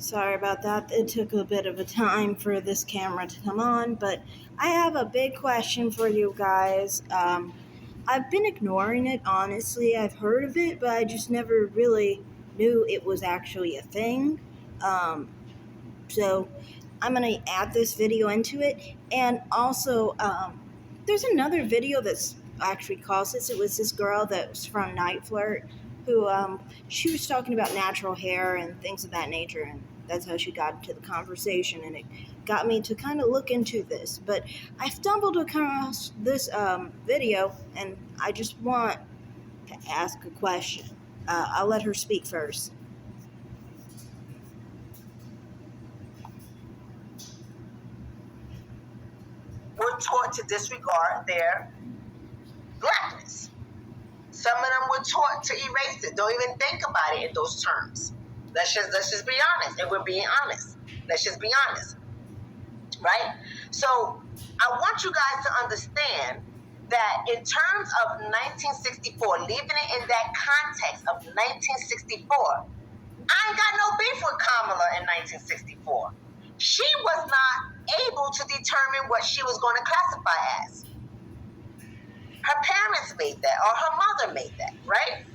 Sorry about that. It took a bit of a time for this camera to come on, but I have a big question for you guys. I've been ignoring it, honestly. I've heard of it, but I just never really knew it was actually a thing. Um, so I'm going to add this video into it. And also, there's another video that's actually caused this. It was this girl that was from Night Flirt who she was talking about natural hair and things of that nature. And that's how she got into the conversation. And it got me to kind of look into this. But I stumbled across this video and I just want to ask a question. I'll let her speak first. Were taught to disregard their blackness. Some of them were taught to erase it. Don't even think about it in those terms. Let's just be honest, and we're being honest. Let's just be honest, right? So I want you guys to understand that in terms of 1964, leaving it in that context of 1964, I ain't got no beef with Kamala in 1964. She was not able to determine what she was going to classify as. Her parents made that, or her mother made that, right?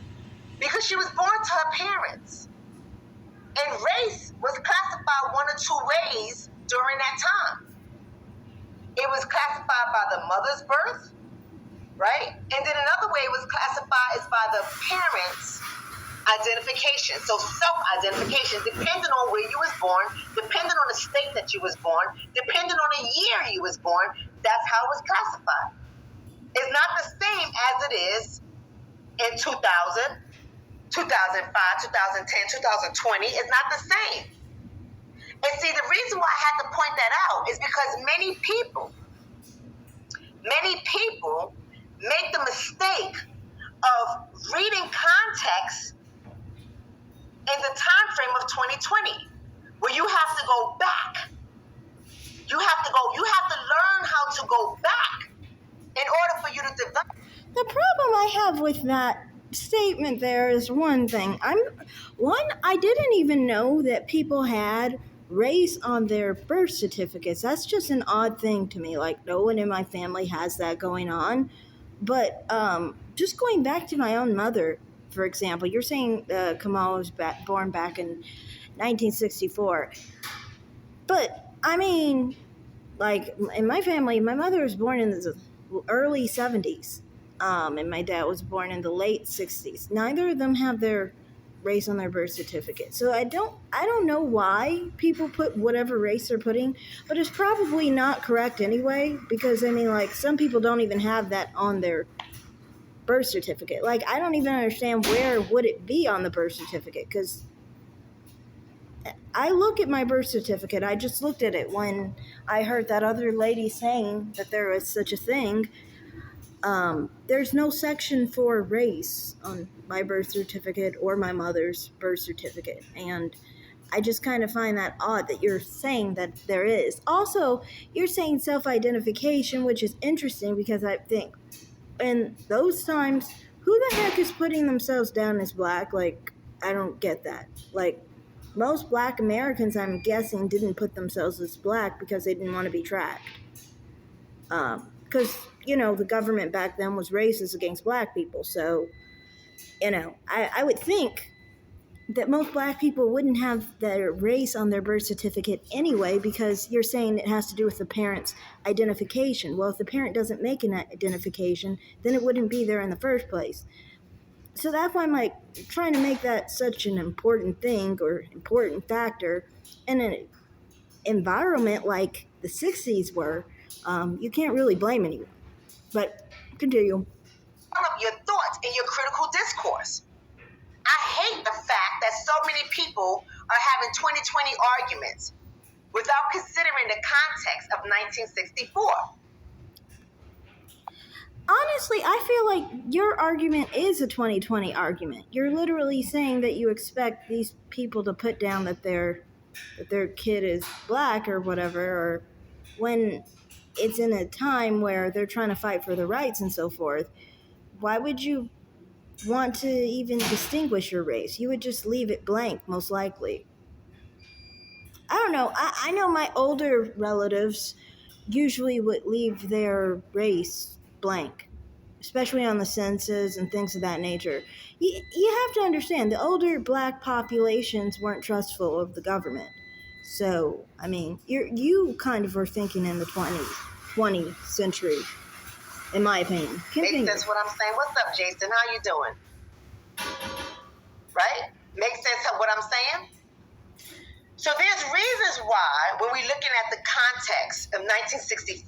Because she was born to her parents. And race was classified one or two ways during that time. It was classified by the mother's birth, right? And then another way it was classified is by the parents' identification. So self-identification, depending on where you was born, depending on the state that you was born, depending on the year you was born, that's how it was classified. It's not the same as it is in 2000, 2005, 2010, 2020. It's not the same. And see, the reason why I had to point that out is because many people make the mistake of reading context in the time frame of 2020, where you have to go back. You have to learn how to go back in order for you to develop. The problem I have with that statement there is one thing. I didn't even know that people had race on their birth certificates. That's just an odd thing to me. Like, no one in my family has that going on. But just going back to my own mother, for example, you're saying Kamala was born back in 1964. But, I mean, like, in my family, my mother was born in the early 70s. And my dad was born in the late 60s. Neither of them have their race on their birth certificate. So I don't know why people put whatever race they're putting, but it's probably not correct anyway, because I mean, like, some people don't even have that on their birth certificate. Like, I don't even understand where would it be on the birth certificate, because I look at my birth certificate. I just looked at it when I heard that other lady saying that there was such a thing. There's no section for race on my birth certificate or my mother's birth certificate, and I just kind of find that odd that you're saying that there is. Also, you're saying self-identification, which is interesting because I think in those times, who the heck is putting themselves down as black? Like, I don't get that. Like, most black Americans, I'm guessing, didn't put themselves as black because they didn't want to be tracked. Because, the government back then was racist against black people. So, I would think that most black people wouldn't have their race on their birth certificate anyway, because you're saying it has to do with the parent's identification. Well, if the parent doesn't make an identification, then it wouldn't be there in the first place. So that's why I'm like trying to make that such an important thing or important factor in an environment like the 60s were. You can't really blame anyone. But continue. Develop your thoughts in your critical discourse. I hate the fact that so many people are having 2020 arguments without considering the context of 1964. Honestly, I feel like your argument is a 2020 argument. You're literally saying that you expect these people to put down that their kid is black or whatever, or when it's in a time where they're trying to fight for their rights and so forth. Why would you want to even distinguish your race? You would just leave it blank, most likely. I don't know. I know my older relatives usually would leave their race blank, especially on the census and things of that nature. You have to understand the older black populations weren't trustful of the government. So, I mean, you kind of were thinking in the 20th century, in my opinion. Makes Continue. sense what I'm saying. What's up, Jason? How you doing? Right? Makes sense what I'm saying? So there's reasons why, when we're looking at the context of 1964,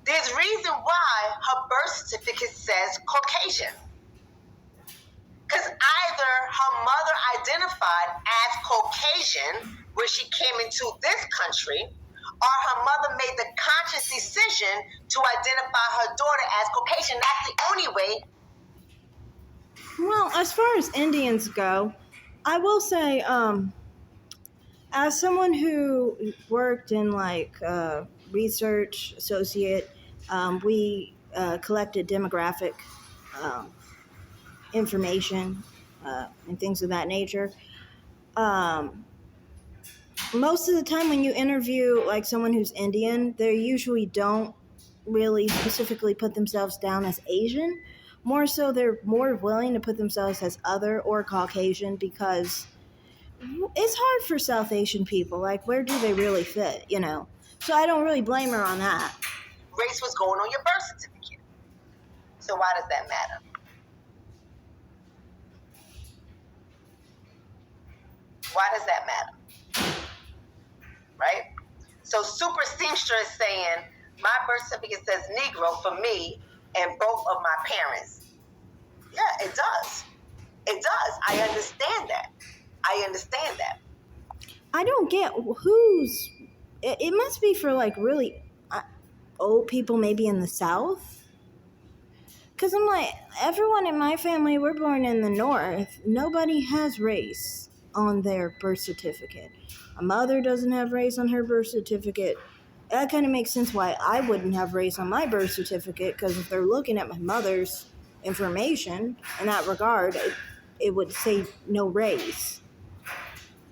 there's reason why her birth certificate says Caucasian. Because either her mother identified as Caucasian when she came into this country, or her mother made the conscious decision to identify her daughter as Caucasian. That's the only way. Well, as far as Indians go, I will say, as someone who worked in like research associate, we collected demographic information and things of that nature. Most of the time when you interview like someone who's Indian, they usually don't really specifically put themselves down as Asian. More so, they're more willing to put themselves as other or Caucasian because it's hard for South Asian people. Like, where do they really fit, you know? So I don't really blame her on that. Race was going on your birth certificate. So why does that matter? Why does that matter? Right? So Super Seamster is saying, my birth certificate says Negro for me and both of my parents. Yeah, it does. It does. I understand that. I don't get who's. It must be for like really old people, maybe in the South. Because I'm like, everyone in my family, we're born in the North. Nobody has race on their birth certificate. My mother doesn't have race on her birth certificate. That kind of makes sense why I wouldn't have race on my birth certificate, because if they're looking at my mother's information in that regard, it would say no race.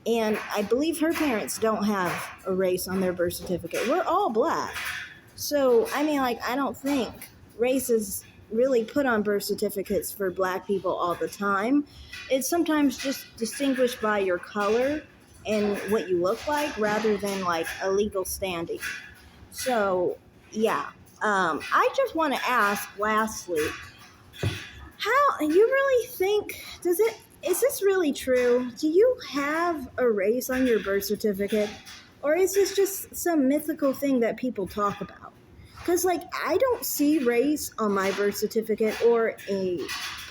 And I believe her parents don't have a race on their birth certificate. We're all black. So, I mean, like, I don't think race is really put on birth certificates for black people all the time. It's sometimes just distinguished by your color and what you look like rather than like a legal standing. So, yeah. I just want to ask lastly, how you really think, is this really true? Do you have a race on your birth certificate? Or is this just some mythical thing that people talk about? Because, like, I don't see race on my birth certificate or a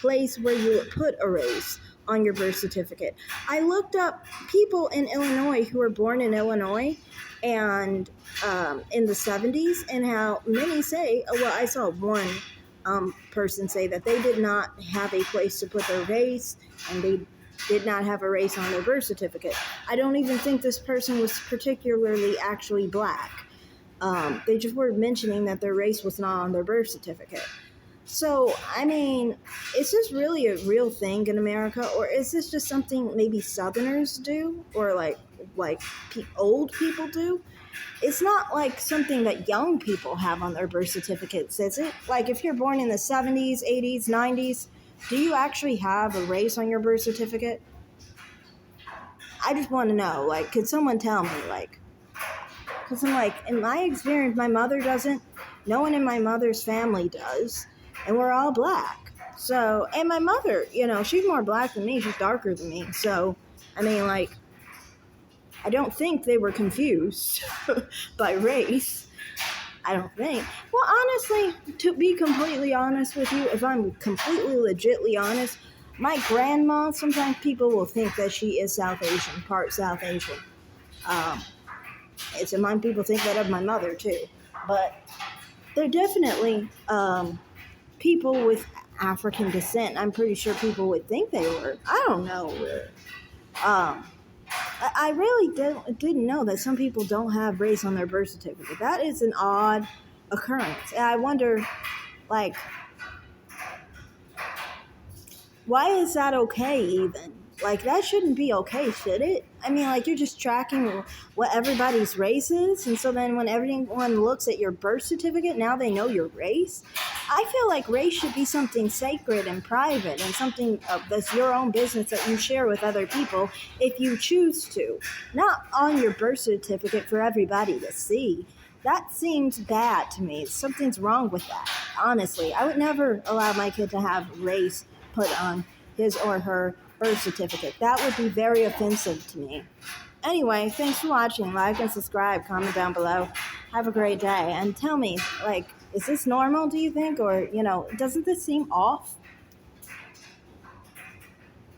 place where you would put a race on your birth certificate. I looked up people in Illinois who were born in Illinois and in the 70s, and how many say, well, I saw one person say that they did not have a place to put their race and they did not have a race on their birth certificate. I don't even think this person was particularly actually black. They just were mentioning that their race was not on their birth certificate. So, I mean, is this really a real thing in America, or is this just something maybe Southerners do, or like old people do? It's not like something that young people have on their birth certificates, is it? Like, if you're born in the 70s, 80s, 90s, do you actually have a race on your birth certificate? I just want to know, like, could someone tell me, like, because I'm like, in my experience, my mother doesn't, no one in my mother's family does, and we're all black. So, and my mother, you know, she's more black than me, she's darker than me, so, I mean, like, I don't think they were confused by race. I don't think. Well, honestly, to be completely honest with you, if I'm completely legitly honest, my grandma, sometimes people will think that she is South Asian, part South Asian. And sometimes people think that of my mother, too. But they're definitely people with African descent. I'm pretty sure people would think they were. I don't know. I really didn't know that some people don't have race on their birth certificate. That is an odd occurrence. And I wonder, like, why is that okay even? Like, that shouldn't be okay, should it? I mean, like, you're just tracking what everybody's race is, and so then when everyone looks at your birth certificate, now they know your race. I feel like race should be something sacred and private and something that's your own business that you share with other people if you choose to, not on your birth certificate for everybody to see. That seems bad to me. Something's wrong with that. Honestly, I would never allow my kid to have race put on his or her birth certificate. That would be very offensive to me. Anyway, thanks for watching. Like and subscribe. Comment down below. Have a great day. And tell me, like, is this normal, do you think? Or, doesn't this seem off?